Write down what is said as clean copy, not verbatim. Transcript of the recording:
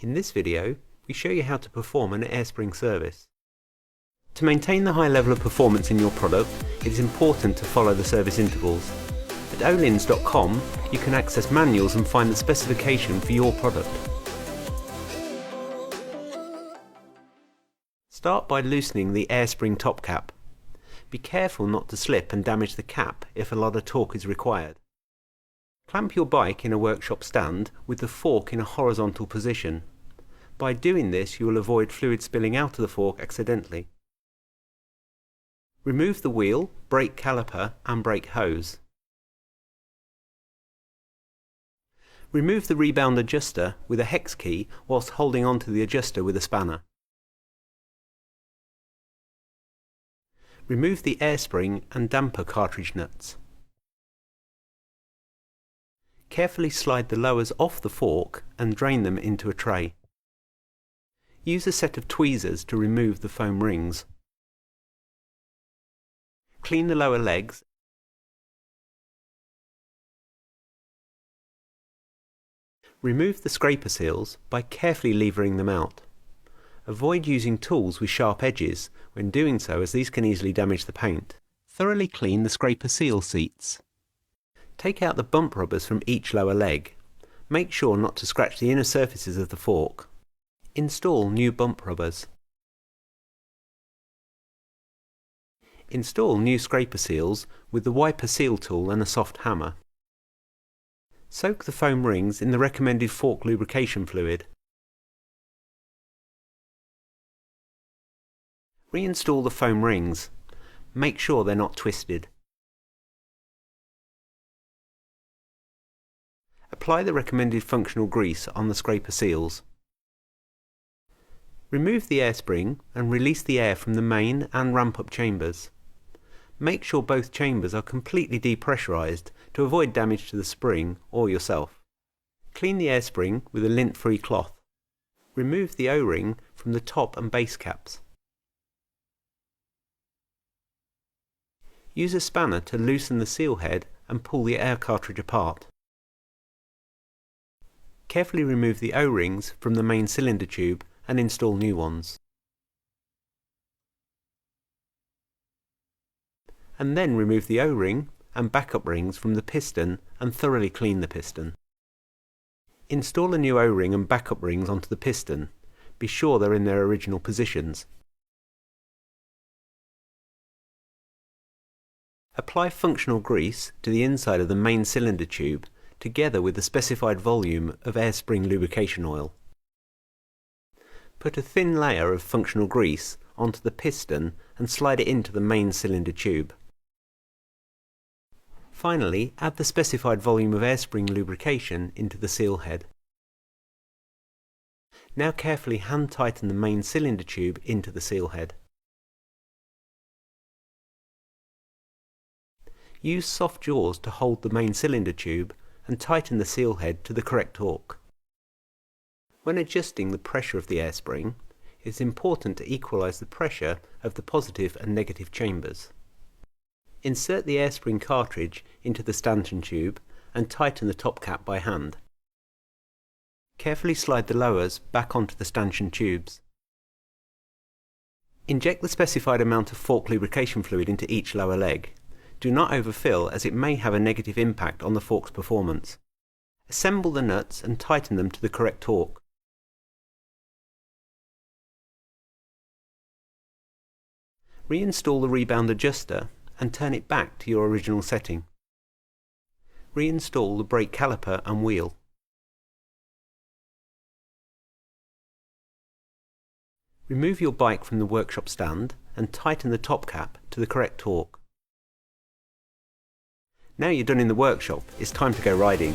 In this video, we show you how to perform an air spring service. To maintain the high level of performance in your product, it is important to follow the service intervals. At olins.com, you can access manuals and find the specification for your product. Start by loosening the air spring top cap. Be careful not to slip and damage the cap if a lot of torque is required. Clamp your bike in a workshop stand with the fork in a horizontal position. By doing this, you will avoid fluid spilling out of the fork accidentally. Remove the wheel, brake caliper and brake hose. Remove the rebound adjuster with a hex key whilst holding onto the adjuster with a spanner. Remove the air spring and damper cartridge nuts. Carefully slide the lowers off the fork and drain them into a tray. Use a set of tweezers to remove the foam rings. Clean the lower legs. Remove the scraper seals by carefully levering them out. Avoid using tools with sharp edges when doing so, as these can easily damage the paint. Thoroughly clean the scraper seal seats. Take out the bump rubbers from each lower leg. Make sure not to scratch the inner surfaces of the fork. Install new bump rubbers. Install new scraper seals with the wiper seal tool and a soft hammer. Soak the foam rings in the recommended fork lubrication fluid. Reinstall the foam rings. Make sure they're not twisted. Apply the recommended functional grease on the scraper seals. Remove the air spring and release the air from the main and ramp-up chambers. Make sure both chambers are completely depressurized to avoid damage to the spring or yourself. Clean the air spring with a lint-free cloth. Remove the O-ring from the top and base caps. Use a spanner to loosen the seal head and pull the air cartridge apart. Carefully remove the O-rings from the main cylinder tube and install new ones. And then remove the O-ring and backup rings from the piston and thoroughly clean the piston. Install a new O-ring and backup rings onto the piston. Be sure they're in their original positions. Apply functional grease to the inside of the main cylinder tube together with the specified volume of air spring lubrication oil. Put a thin layer of functional grease onto the piston and slide it into the main cylinder tube. Finally, add the specified volume of air spring lubrication into the seal head. Now carefully hand tighten the main cylinder tube into the seal head. Use soft jaws to hold the main cylinder tube and tighten the seal head to the correct torque. When adjusting the pressure of the air spring, it is important to equalize the pressure of the positive and negative chambers. Insert the air spring cartridge into the stanchion tube and tighten the top cap by hand. Carefully slide the lowers back onto the stanchion tubes. Inject the specified amount of fork lubrication fluid into each lower leg. Do not overfill, as it may have a negative impact on the fork's performance. Assemble the nuts and tighten them to the correct torque. Reinstall the rebound adjuster and turn it back to your original setting. Reinstall the brake caliper and wheel. Remove your bike from the workshop stand and tighten the top cap to the correct torque. Now you're done in the workshop, it's time to go riding.